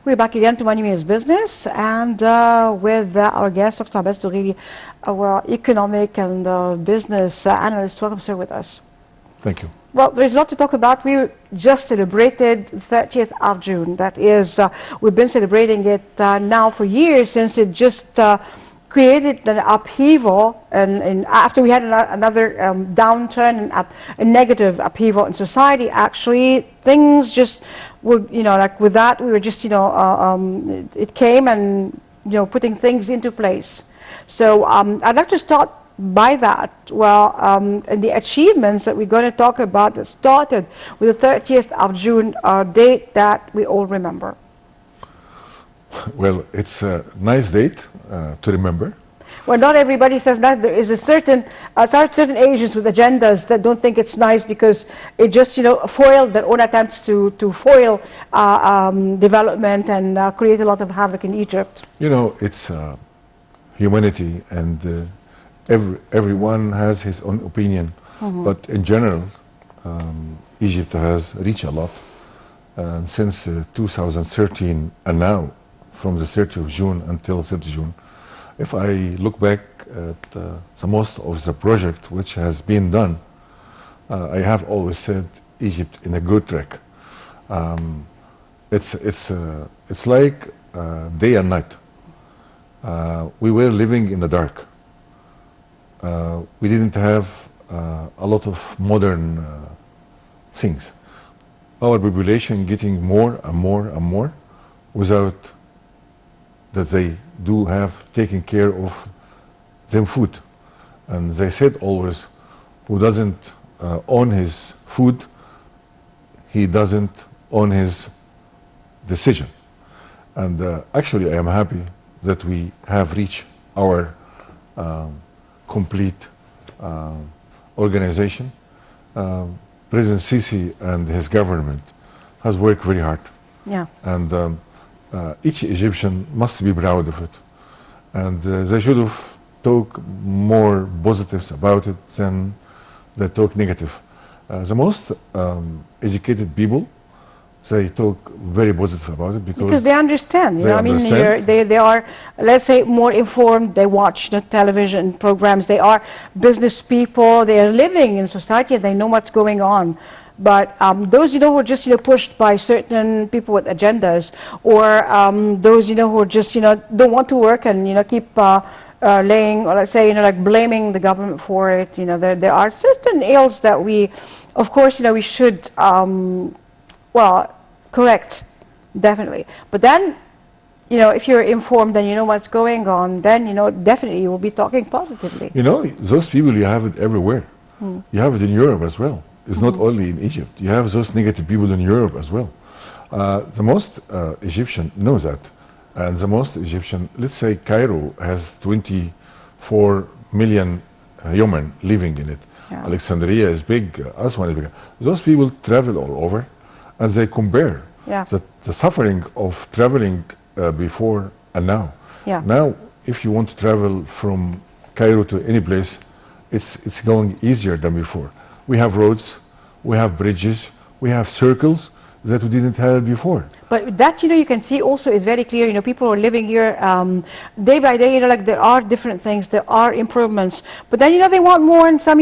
We're back again to Money Means Business, and with our guest, Dr. Abbas Zoghary, our economic and business analyst. Welcome, sir, with us. Thank you. Well, there's a lot to talk about. We just celebrated 30th of June. That is, we've been celebrating it now for years, since it just created an upheaval, and after we had another downturn and a negative upheaval in society, actually things just were, like with that, we were just, it came and, putting things into place. So I'd like to start by that. Well, and the achievements that we're going to talk about that started with the 30th of June, a date that we all remember. Well, it's a nice date to remember. Well, not everybody says that. There is a certain agents with agendas that don't think it's nice because it just, foiled their own attempts to foil development and create a lot of havoc in Egypt. It's humanity, and everyone has his own opinion. Mm-hmm. But in general, Egypt has reached a lot. And since 2013 and now, from the 30th of June until 30th of June, if I look back at the most of the project which has been done, I have always said Egypt in a good track. It's like day and night. We were living in the dark. We didn't have a lot of modern things. Our population getting more and more and more without that they do have taken care of them food. And they said always, who doesn't own his food, he doesn't own his decision. And actually I am happy that we have reached our complete organization. President Sisi and his government has worked very hard. Yeah. And each Egyptian must be proud of it. And they should have talked more positives about it than they talk negative. The most educated people, they talk very positive about it because they understand. They understand. They are, let's say, more informed. They watch the television programs. They are business people. They are living in society. They know what's going on. But those, who are just, pushed by certain people with agendas, or those, who are just, don't want to work and, keep laying, or let's say, like blaming the government for it. There are certain ills that we, of course, we should, well, correct, definitely. But then, if you're informed and you know what's going on, then, definitely you will be talking positively. Those people, you have it everywhere. You have it in Europe as well. It's not only in Egypt. You have those negative people in Europe as well. The most Egyptian knows that. And the most Egyptian, let's say Cairo has 24 million human living in it. Yeah. Alexandria is big, Aswan is big. Those people travel all over and they compare the suffering of traveling before and now. Yeah. Now, if you want to travel from Cairo to any place, it's going easier than before. We have roads, we have bridges, we have circles that we didn't have before. But that, you can see also is very clear. People are living here day by day. Like there are different things, there are improvements. But then, they want more, and some,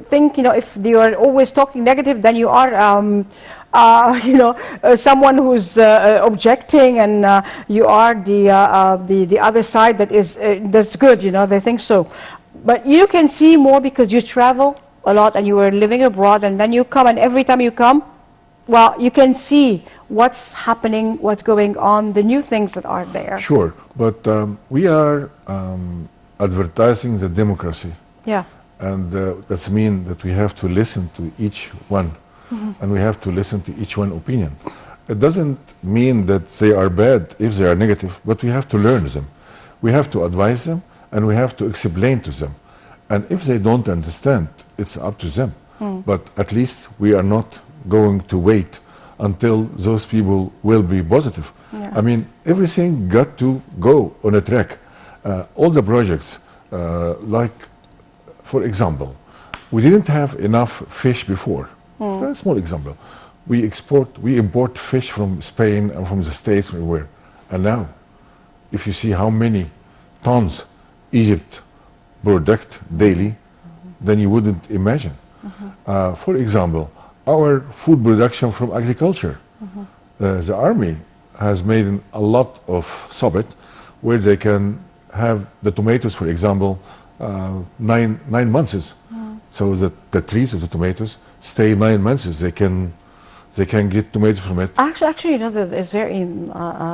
think, if you are always talking negative, then you are, someone who's objecting, and you are the other side that is that's good. They think so. But you can see more because you travel a lot and you are living abroad, and then you come, and every time you come, well, you can see what's happening, what's going on, the new things that are there. Sure, but we are advertising the democracy. Yeah. And that means that we have to listen to each one, and we have to listen to each one opinion. It doesn't mean that they are bad if they are negative, but we have to learn them. We have to advise them, and we have to explain to them. And if they don't understand, it's up to them. But at least we are not going to wait until those people will be positive. Yeah. I mean, everything got to go on a track. All the projects, like, for example, we didn't have enough fish before. A small example. We import fish from Spain and from the States, everywhere. and now, if you see how many tons Egypt product daily, then you wouldn't imagine. For example, our food production from agriculture. The army has made a lot of sorbet where they can have the tomatoes, for example, 9 months. So that the trees of the tomatoes stay 9 months. They can get tomatoes from it. Actually, you know, that is very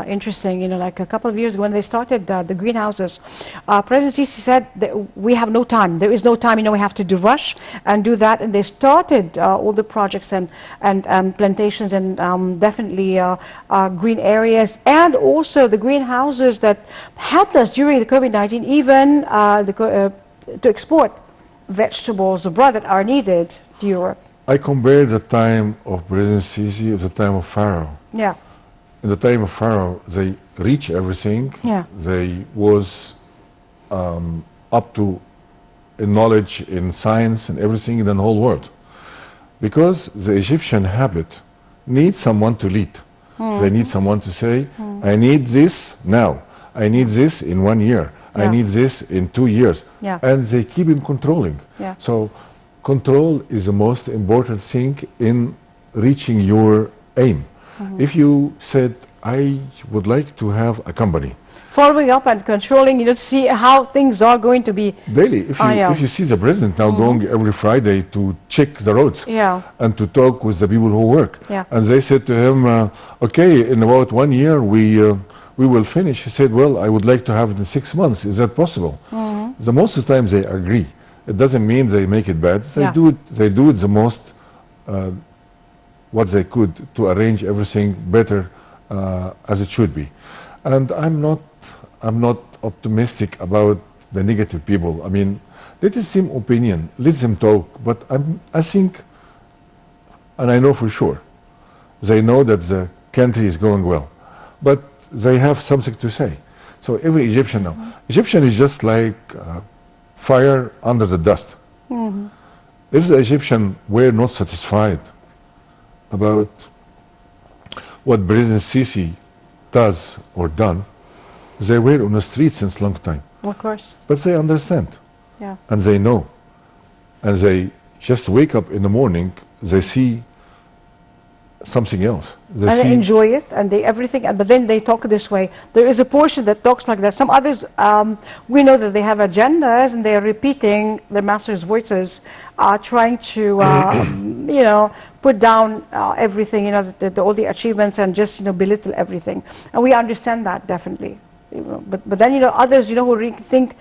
interesting. You know, like a couple of years ago when they started the greenhouses, President Sisi said that we have no time. There is no time. You know, we have to rush and do that. And they started all the projects and plantations and definitely green areas, and also the greenhouses that helped us during the COVID-19, even to export vegetables abroad that are needed to Europe. I compare the time of President Sisi with the time of Pharaoh. Yeah. In the time of Pharaoh, they reached everything. Yeah. They was up to knowledge in science and everything in the whole world. Because the Egyptian habit needs someone to lead. They need someone to say, I need this now. I need this in 1 year. I need this in 2 years. Yeah. And they keep on controlling. Yeah. So control is the most important thing in reaching your aim. If you said, I would like to have a company. Following up and controlling, you know, to see how things are going to be. Daily, if you see the president now going every Friday to check the roads and to talk with the people who work. And they said to him, okay, in about 1 year we will finish. He said, well, I would like to have it in 6 months. Is that possible? The most of the time they agree. It doesn't mean they make it bad. They do it the most what they could to arrange everything better as it should be. And I'm not optimistic about the negative people. I mean, let us see opinion, let them talk. But I think, and I know for sure, they know that the country is going well, but they have something to say. So every Egyptian now, Egyptian is just like fire under the dust. If the Egyptian were not satisfied about what President Sisi does or done, they were on the street since long time. Of course. But they understand. Yeah. And they know. And they just wake up in the morning, they see something else. They enjoy it and they everything, but then they talk this way. There is a portion that talks like that. Some others, we know that they have agendas and they are repeating their master's voices, trying to, you know, put down everything, you know, all the achievements and just, you know, belittle everything. And we understand that definitely. You know, but then, you know, others, you know, who really think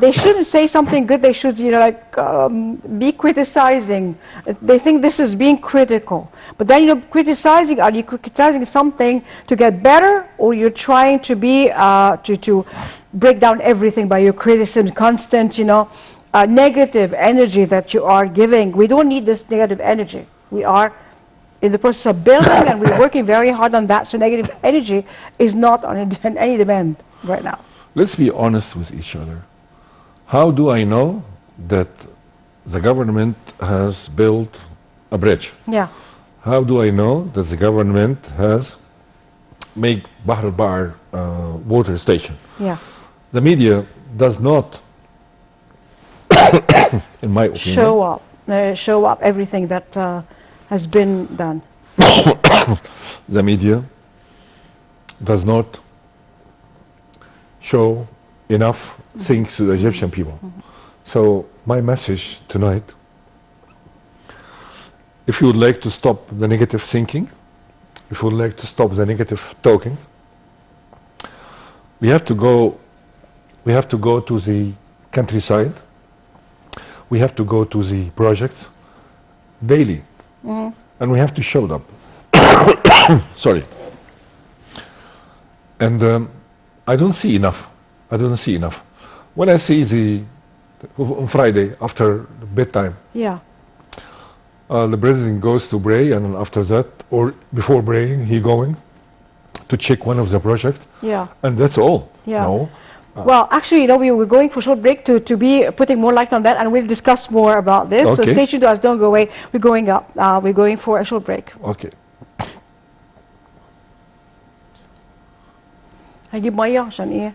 they shouldn't say something good. They should, you know, like be criticizing. They think this is being critical. But then, you know, criticizing, are you criticizing something to get better, or you're trying to be to break down everything by your criticism, constant, you know, negative energy that you are giving? We don't need this negative energy. We are in the process of building, and we're working very hard on that. So negative energy is not on any demand right now. Let's be honest with each other. How do I know that the government has built a bridge? Yeah. How do I know that the government has made Bahr al-Bahr water station? Yeah. The media does not, in my opinion, show up everything that has been done. The media does not show enough things to the Egyptian people. So my message tonight, if you would like to stop the negative thinking, if you would like to stop the negative talking, we have to go to the countryside. We have to go to the projects daily, and we have to show them. Sorry. And I don't see enough. I don't see enough. When I see on Friday after bedtime, the president goes to pray, and after that, or before praying, he going to check one of the projects. And that's all. No. Well, actually, you know, we were going for a short break to be putting more light on that, and we'll discuss more about this. Okay. So stay tuned to us. Don't go away. We're going up. We're going for a short break. Okay. هجيب ميه عشان ايه؟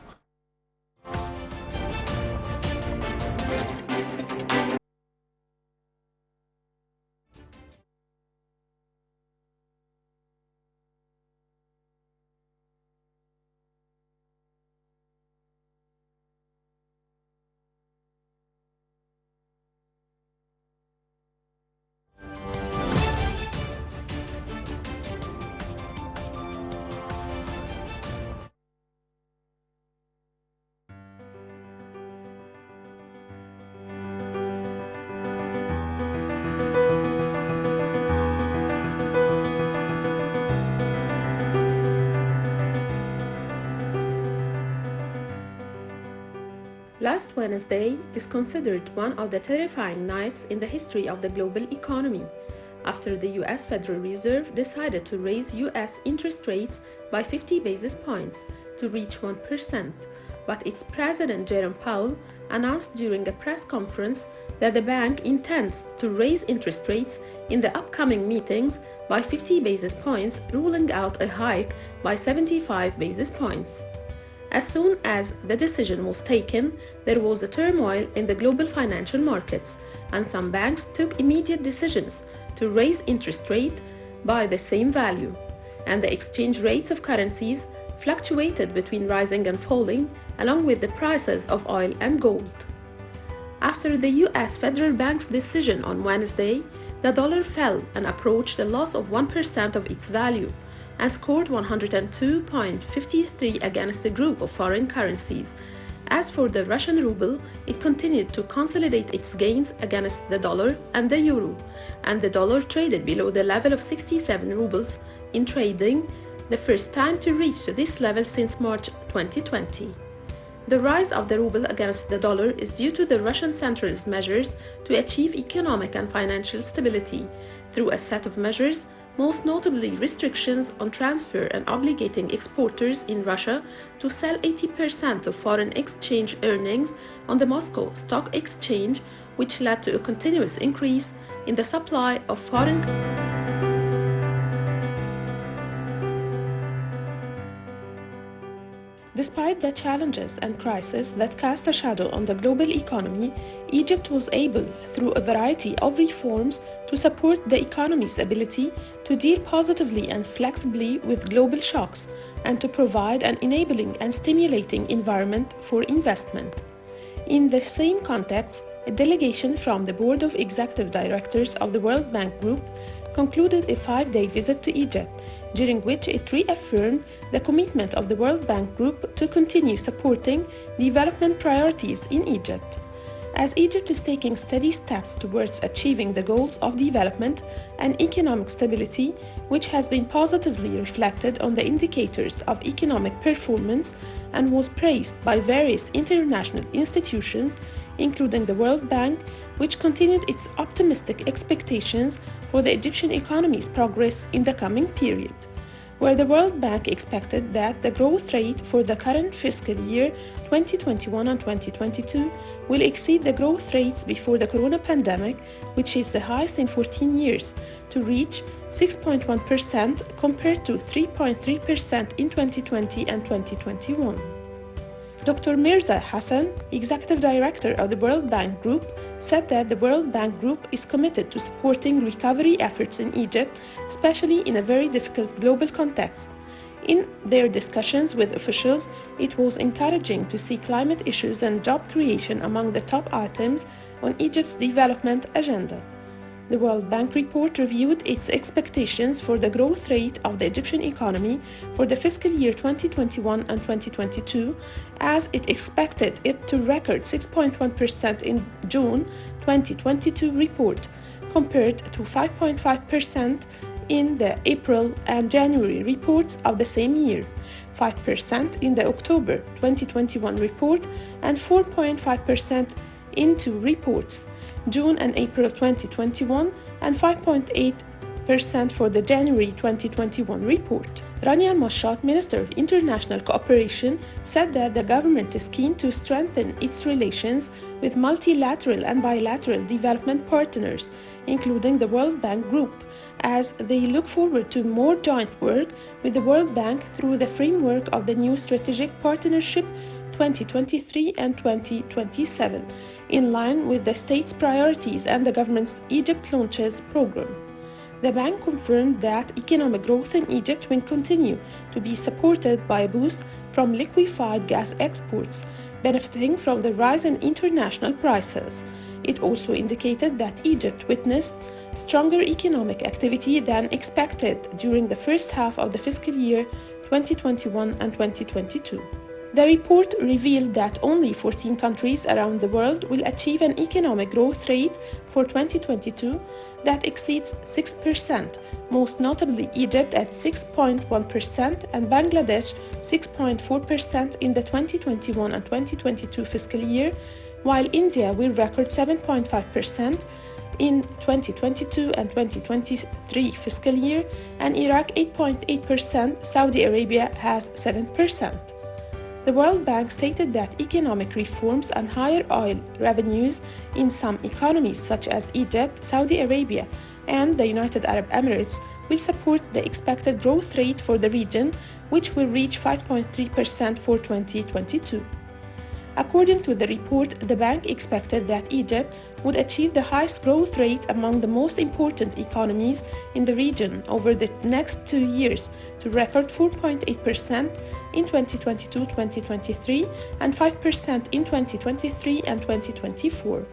Last Wednesday is considered one of the terrifying nights in the history of the global economy, after the US Federal Reserve decided to raise US interest rates by 50 basis points to reach 1%, but its President Jerome Powell announced during a press conference that the bank intends to raise interest rates in the upcoming meetings by 50 basis points, ruling out a hike by 75 basis points. As soon as the decision was taken, there was a turmoil in the global financial markets, and some banks took immediate decisions to raise interest rate by the same value, and the exchange rates of currencies fluctuated between rising and falling, along with the prices of oil and gold. After the US Federal Bank's decision on Wednesday, the dollar fell and approached a loss of 1% of its value, and scored 102.53 against a group of foreign currencies. As for the Russian ruble, it continued to consolidate its gains against the dollar and the euro, and the dollar traded below the level of 67 rubles in trading, the first time to reach this level since March 2020. The rise of the ruble against the dollar is due to the Russian central's measures to achieve economic and financial stability through a set of measures, most notably restrictions on transfer and obligating exporters in Russia to sell 80% of foreign exchange earnings on the Moscow Stock Exchange, which led to a continuous increase in the supply of foreign Despite the challenges and crises that cast a shadow on the global economy, Egypt was able, through a variety of reforms, to support the economy's ability to deal positively and flexibly with global shocks, and to provide an enabling and stimulating environment for investment. In the same context, a delegation from the Board of Executive Directors of the World Bank Group concluded a 5-day visit to Egypt, during which it reaffirmed the commitment of the World Bank Group to continue supporting development priorities in Egypt. As Egypt is taking steady steps towards achieving the goals of development and economic stability, which has been positively reflected on the indicators of economic performance and was praised by various international institutions, including the World Bank, which continued its optimistic expectations for the Egyptian economy's progress in the coming period, where the World Bank expected that the growth rate for the current fiscal year 2021 and 2022 will exceed the growth rates before the corona pandemic, which is the highest in 14 years, to reach 6.1% compared to 3.3% in 2020 and 2021. Dr. Mirza Hassan, Executive Director of the World Bank Group, said that the World Bank Group is committed to supporting recovery efforts in Egypt, especially in a very difficult global context. In their discussions with officials, it was encouraging to see climate issues and job creation among the top items on Egypt's development agenda. The World Bank report reviewed its expectations for the growth rate of the Egyptian economy for the fiscal year 2021 and 2022, as it expected it to record 6.1% in June 2022 report, compared to 5.5% in the April and January reports of the same year, 5% in the October 2021 report, and 4.5% in two reports, June and April 2021, and 5.8% for the January 2021 report. Rania Al-Mashrat, Minister of International Cooperation, said that the government is keen to strengthen its relations with multilateral and bilateral development partners, including the World Bank Group, as they look forward to more joint work with the World Bank through the framework of the new Strategic Partnership 2023 and 2027, in line with the state's priorities and the government's Egypt Launches program. The bank confirmed that economic growth in Egypt will continue to be supported by a boost from liquefied gas exports, benefiting from the rise in international prices. It also indicated that Egypt witnessed stronger economic activity than expected during the first half of the fiscal year 2021 and 2022. The report revealed that only 14 countries around the world will achieve an economic growth rate for 2022 that exceeds 6%, most notably Egypt at 6.1% and Bangladesh 6.4% in the 2021 and 2022 fiscal year, while India will record 7.5% in 2022 and 2023 fiscal year, and Iraq 8.8%, Saudi Arabia has 7%. The World Bank stated that economic reforms and higher oil revenues in some economies such as Egypt, Saudi Arabia, and the United Arab Emirates will support the expected growth rate for the region, which will reach 5.3% for 2022. According to the report, the bank expected that Egypt would achieve the highest growth rate among the most important economies in the region over the next 2 years, to record 4.8% in 2022-2023 and 5% in 2023 and 2024.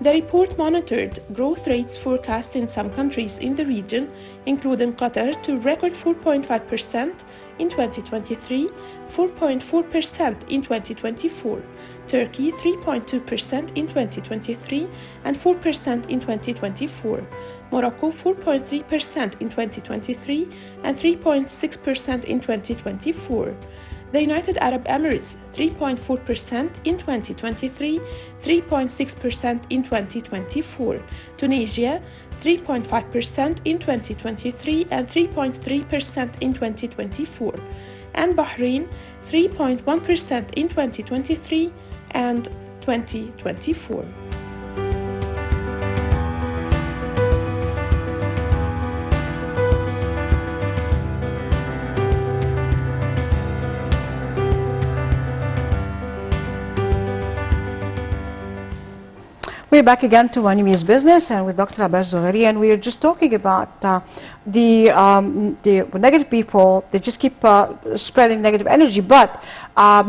The report monitored growth rates forecast in some countries in the region, including Qatar, to record 4.5% in 2023, 4.4% in 2024, Turkey 3.2% in 2023 and 4% in 2024, Morocco 4.3% in 2023 and 3.6% in 2024, the United Arab Emirates 3.4% in 2023, 3.6% in 2024, Tunisia 3.5% in 2023 and 3.3% in 2024, and Bahrain 3.1% in 2023 and 2024. We're back again to Enemies Business and with Dr. Abbas Zoghary, and we're just talking about the negative people. They just keep spreading negative energy, but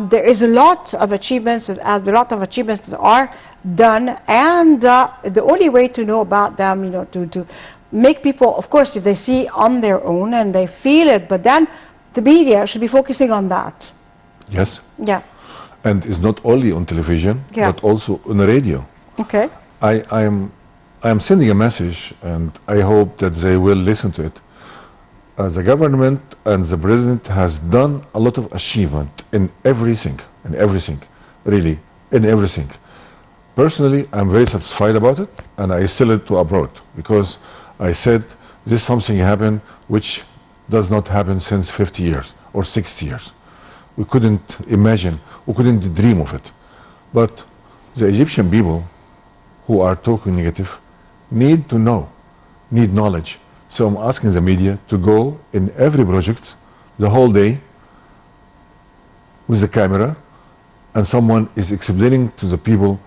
there is a lot of achievements that are done, and the only way to know about them, to make people, of course, if they see on their own and they feel it, but then the media should be focusing on that. Yes. Yeah. And it's not only on television, Yeah. but also on the radio. Okay. I am sending a message, and I hope that they will listen to it. The government and the president has done a lot of achievement in everything, really, in everything. Personally, I'm very satisfied about it, and I sell it to abroad, because I said this is something happened which does not happen since 50 years or 60 years. We couldn't imagine, we couldn't dream of it. But the Egyptian people who are talking negative need to know, need knowledge. So I'm asking the media to go in every project the whole day with the camera, and someone is explaining to the people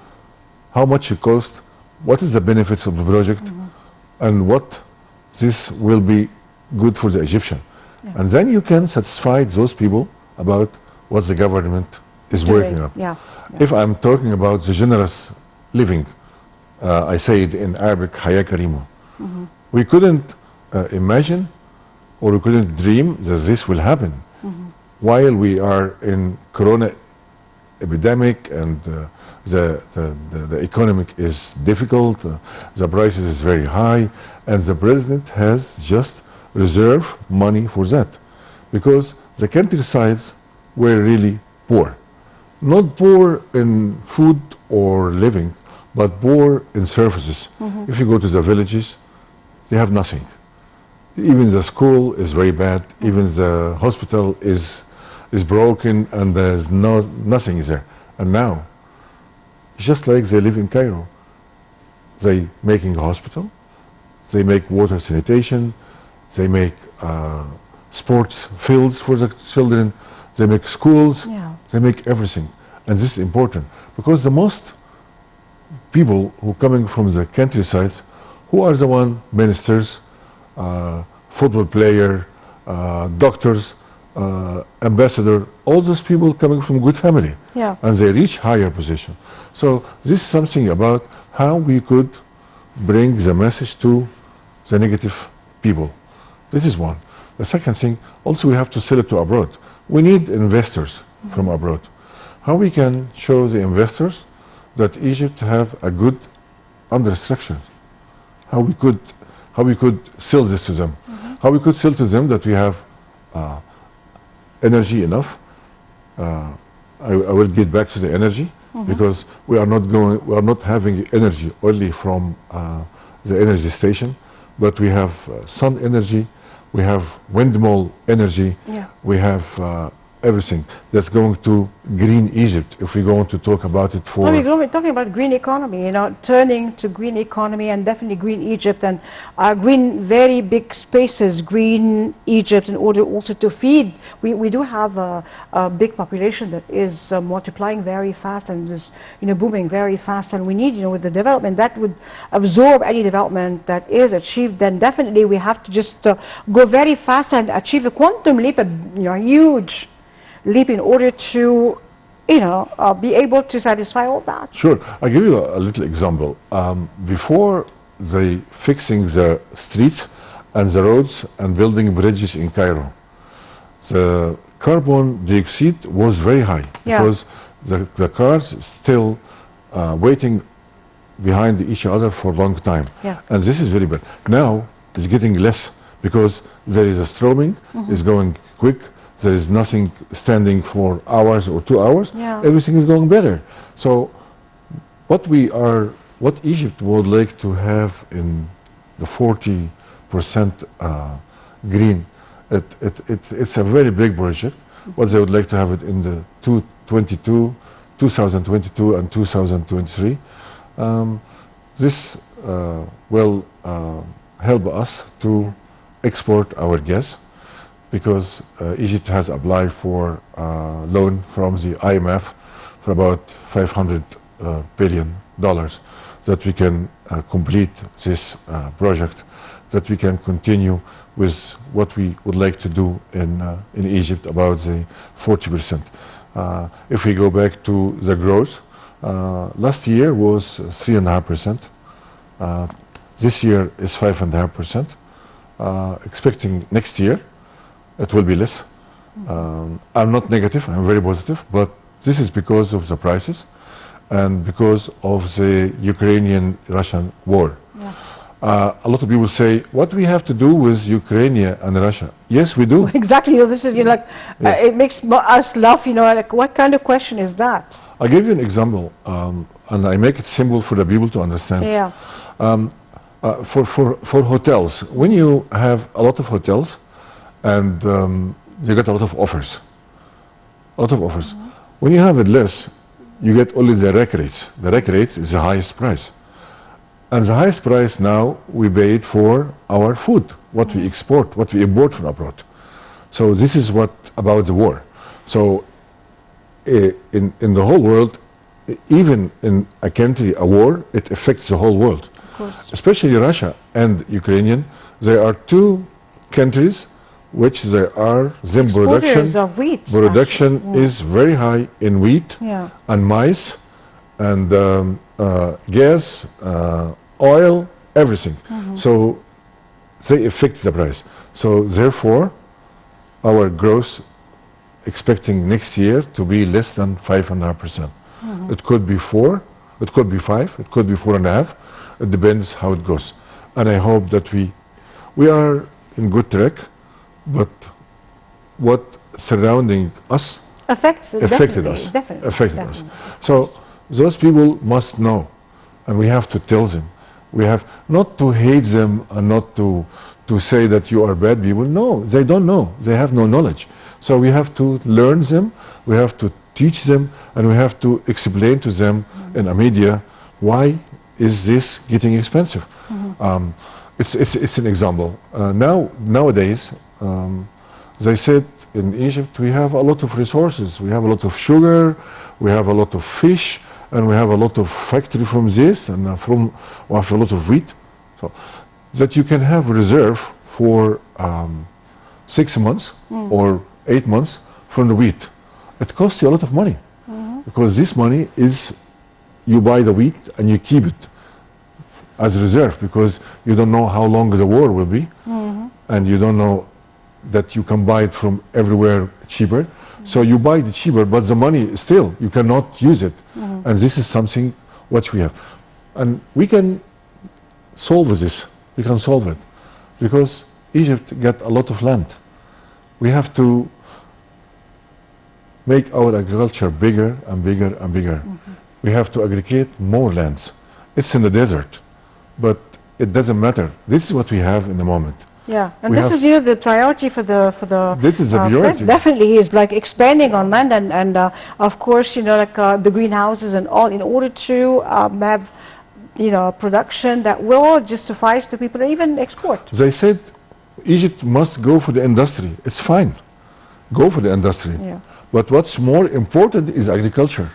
how much it costs, what is the benefits of the project, and what this will be good for the Egyptian. Yeah. And then you can satisfy those people about what the government is working on. Yeah. Yeah. If I'm talking about the generous living, I say it in Arabic, Haya Karima. We couldn't imagine, or we couldn't dream that this will happen while we are in Corona epidemic, and the economic is difficult, the prices is very high, and the president has just reserved money for that, because the countrysides were really poor. Not poor in food or living, but poor in services. If you go to the villages, they have nothing. Even the school is very bad, even the hospital is broken, and there's nothing there. And now, just like they live in Cairo, they making a hospital, they make water sanitation, they make sports fields for the children, they make schools, they make everything. And this is important because the most people who coming from the countrysides, who are the one ministers, football player, doctors, ambassador, all those people coming from good family, and they reach higher position. So this is something about how we could bring the message to the negative people. This is one. The second thing, also we have to sell it to abroad. We need investors from abroad. How we can show the investors that Egypt have a good understructure. How we could sell this to them. How we could sell to them that we have energy enough. I will get back to the energy because we are not having energy only from the energy station, but we have sun energy, we have windmill energy, we have everything that's going to green Egypt, if we're going to talk about it for... We're talking about green economy, you know, turning to green economy and definitely green Egypt and green very big spaces, green Egypt, in order also to feed. We do have a big population that is multiplying very fast and is, you know, booming very fast, and we need, you know, with the development that would absorb any development that is achieved, then definitely we have to just go very fast and achieve a quantum leap, you know, huge leap in order to, you know, be able to satisfy all that. Sure. I'll give you a little example. Before they fixing the streets and the roads and building bridges in Cairo, the carbon dioxide was very high because the cars still waiting behind each other for a long time. And this is very bad. Now it's getting less because there is a stroming, it's going quick, there is nothing standing for hours or 2 hours, everything is going better. So what Egypt would like to have in the 40% green, it's a very big project. What they would like to have it in the 2022 and 2023. This will help us to export our gas, because Egypt has applied for loan from the IMF for about $500 billion that we can complete this project, that we can continue with what we would like to do in Egypt about the 40%. If we go back to the growth, last year was 3.5%. This year is 5.5%. Expecting next year it will be less. I'm not negative, I'm very positive, but this is because of the prices and because of the Ukrainian-Russian war. A lot of people say, what do we have to do with Ukraine and Russia? Yes, we do. Exactly, you know, this is, you know, like, it makes us laugh, you know, like, what kind of question is that? I'll give you an example, and I make it simple for the people to understand. For hotels, when you have a lot of hotels, and you get a lot of offers. When you have it less, you get only the rack rates. The rack rates is the highest price. And the highest price now, we pay it for our food, what we export, what we import from abroad. So this is what about the war. So in the whole world, even in a country, a war, it affects the whole world. Of course. Especially Russia and Ukrainian, there are two countries which there are them production is very high in wheat and maize and gas, oil, everything. So they affect the price. So therefore, our growth expecting next year to be less than 5.5%. It could be 4, it could be 5, it could be 4.5. It depends how it goes. And I hope that we are in good track. But what surrounding us affected us. So those people must know, and we have to tell them. We have not to hate them and not to say that you are bad people. No, they don't know. They have no knowledge. So we have to learn them, we have to teach them, and we have to explain to them in the media why is this getting expensive. It's an example. Nowadays, they said in Egypt we have a lot of resources. We have a lot of sugar, we have a lot of fish, and we have a lot of factory from this, and we have a lot of wheat. So that you can have reserve for 6 months or 8 months from the wheat. It costs you a lot of money because this money is you buy the wheat and you keep it as reserve because you don't know how long the war will be, and you don't know that you can buy it from everywhere cheaper. So you buy it cheaper, but the money still you cannot use it, and this is something what we have, and we can solve this. We can solve it because Egypt got a lot of land. We have to make our agriculture bigger and bigger and bigger. We have to aggregate more lands. It's in the desert, but it doesn't matter. This is what we have in the moment. Yeah, and We this have- is the priority for the. This is the priority. Definitely, is like expanding on land and of course the greenhouses and all in order to have production that will just suffice to people, or even export. They said Egypt must go for the industry. It's fine. Go for the industry. Yeah. But what's more important is agriculture.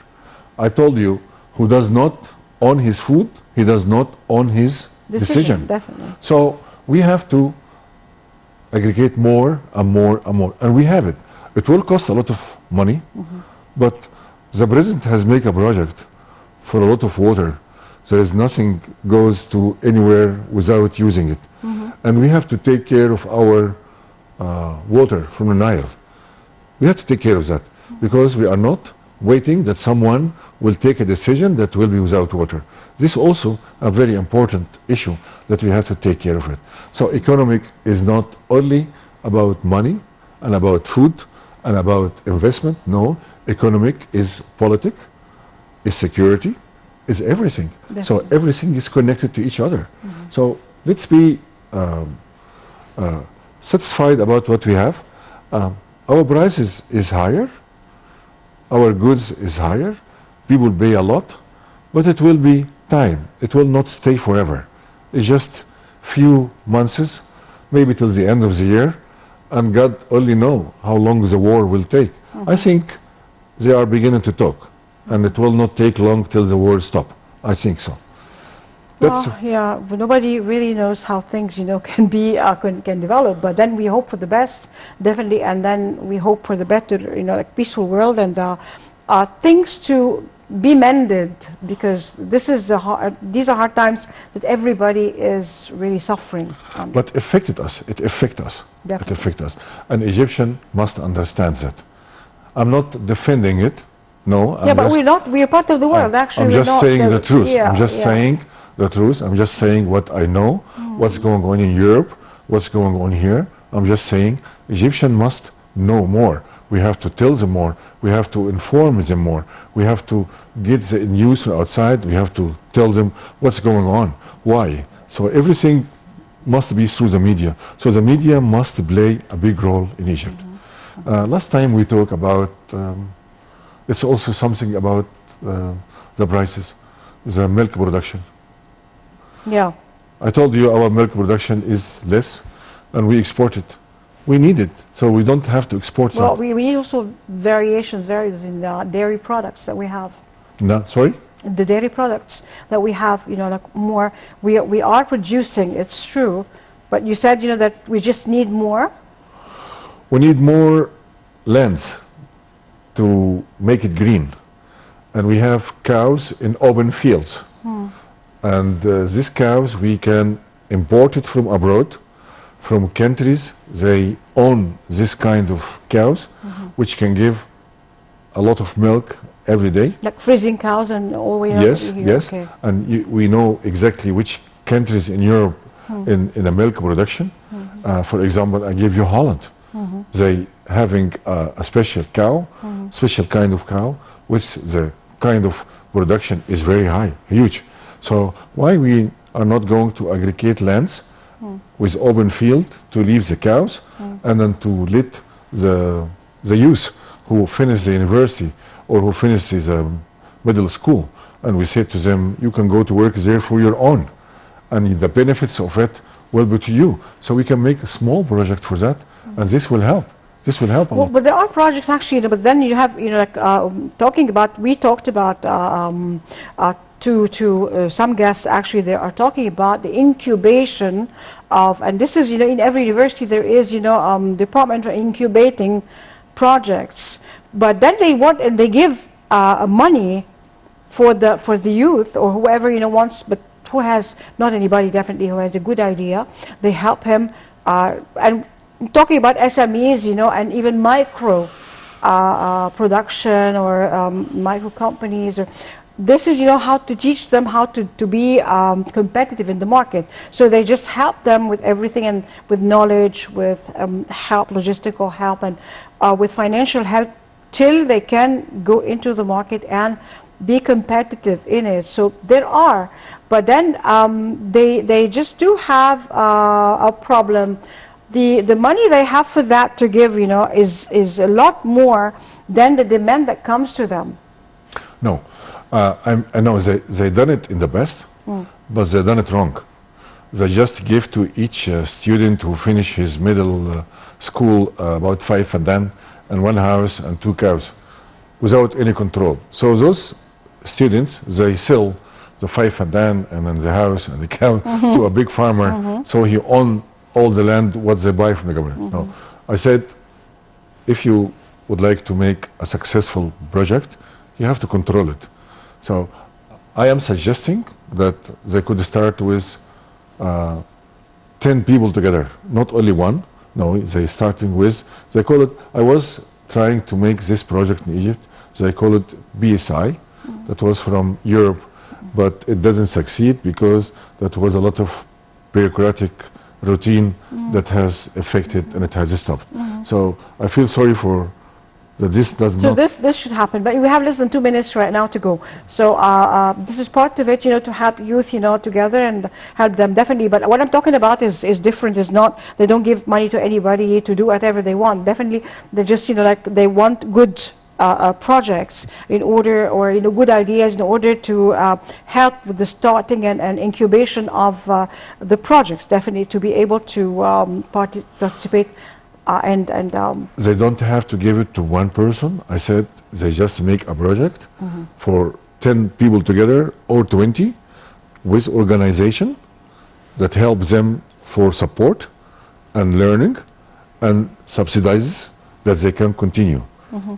I told you, who does not own his food, he does not own his decision. Definitely. So we have to aggregate more and more and more. And we have it. It will cost a lot of money, but the president has made a project for a lot of water. There is nothing goes to anywhere without using it. And we have to take care of our water from the Nile. We have to take care of that because we are not waiting that someone will take a decision that will be without water. This is also a very important issue that we have to take care of it. So economic is not only about money and about food and about investment. No, economic is politic, is security, is everything. So everything is connected to each other. So let's be satisfied about what we have. Our prices is higher, our goods is higher, people pay a lot, but it will be time. It will not stay forever. It's just few months, maybe till the end of the year, and God only know how long the war will take. I think they are beginning to talk, and it will not take long till the war stop. I think so. That's Well, yeah, but nobody really knows how things, can be, can develop. But then we hope for the best, definitely, and then we hope for the better, peaceful world and things to be mended, because these are hard times that everybody is really suffering. But affected us. It affected us. Definitely. It affected us. And Egyptian must understand that. I'm not defending it. No. Yeah, but we're part of the world, actually. I'm we're just not, saying the truth. yeah, I'm just yeah. saying the truth. I'm just saying what I know, what's going on in Europe, what's going on here. I'm just saying Egyptian must know more. We have to tell them more. We have to inform them more. We have to get the news from outside. We have to tell them what's going on. Why? So everything must be through the media. So the media must play a big role in Egypt. Last time we talked about, it's also something about the prices, the milk production. Yeah. I told you our milk production is less and we export it. We need it, so we don't have to export Well, something. we need also varies in dairy products that we have. No, sorry? The dairy products that we have, like more, we are producing, it's true, but you said, that we just need more. We need more land to make it green. And we have cows in open fields. And these cows, we can import it from abroad, from countries. They own this kind of cows, which can give a lot of milk every day. Like freezing cows and all the way up Yes, here. yes. Okay. And we know exactly which countries in Europe in the milk production. For example, I give you Holland. They having a special cow, special kind of cow, which the kind of production is very high, huge. So why we are not going to aggregate lands with open field to leave the cows and then to let the youth who finish the university or who finishes middle school, and we say to them, you can go to work there for your own, and the benefits of it will be to you. So we can make a small project for that, and this will help. This will help a Well, lot. but there are projects actually, but then you have, like we talked about to some guests actually, they are talking about the incubation of, and this is, in every university there is, department for incubating projects, but then they want, and they give money for the youth or whoever, wants, but who has, not anybody definitely, who has a good idea, they help him, and talking about SMEs, and even micro production or micro companies, or this is, how to teach them how to be competitive in the market. So they just help them with everything, and with knowledge, with help, logistical help, and with financial help, till they can go into the market and be competitive in it. So there are, but then they just do have a problem. The money they have for that to give, is a lot more than the demand that comes to them. No, I know they done it in the best, but they done it wrong. They just give to each student who finish his middle school about 5 faddan and 1 house and 2 cows, without any control. So those students, they sell the 5 faddan and then the house and the cow to a big farmer, so he owns all the land what they buy from the government. No, I said, if you would like to make a successful project, you have to control it. So I am suggesting that they could start with 10 people together, not only one. No, they starting with, they call it, I was trying to make this project in Egypt, they call it BSI, that was from Europe, but it doesn't succeed because that was a lot of bureaucratic routine that has affected, and it has stopped. So I feel sorry for that this does not. So this should happen, but we have less than 2 minutes right now to go. So this is part of it, to help youth, together and help them definitely. But what I'm talking about is different. Is not, they don't give money to anybody to do whatever they want. Definitely, they just like they want good projects in order, or good ideas in order to help with the starting and incubation of the projects. Definitely to be able to participate. They don't have to give it to one person. I said they just make a project for 10 people together or 20 with organization that helps them for support and learning and subsidizes that they can continue.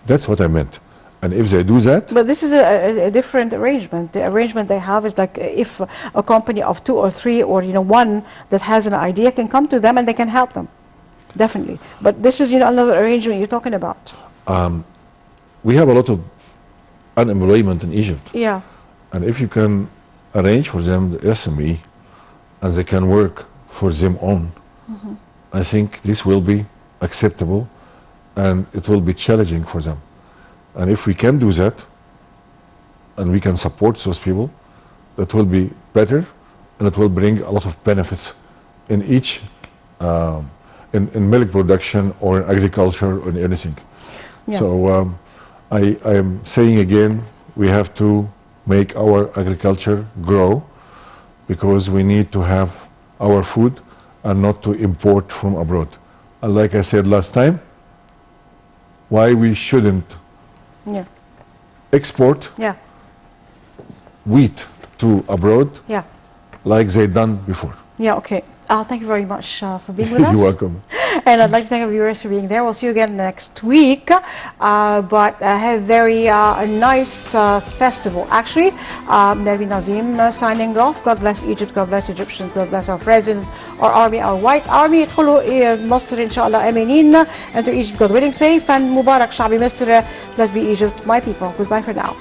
That's what I meant. And if they do that... But this is a different arrangement. The arrangement they have is like if a company of 2 or 3 or one that has an idea can come to them and they can help them. Definitely. But this is another arrangement you're talking about. We have a lot of unemployment in Egypt. Yeah. And if you can arrange for them the SME and they can work for them own, I think this will be acceptable and it will be challenging for them. And if we can do that and we can support those people, that will be better and it will bring a lot of benefits in each in milk production or in agriculture or in anything. Yeah. So I am saying again, we have to make our agriculture grow because we need to have our food and not to import from abroad. And like I said last time, why we shouldn't export wheat to abroad like they done before. Yeah, okay. Thank you very much for being with us. You're welcome. And I'd like to thank our viewers for being there. We'll see you again next week. But have a very nice festival. Actually, Nabi Nazim signing off. God bless Egypt, God bless Egyptians, God bless our president, our army, our white army. ادخلوا مصر إن شاء الله آمنين. Enter Egypt, God willing, safe. And Mubarak, Shabi Mr. Let's be Egypt, my people. Goodbye for now.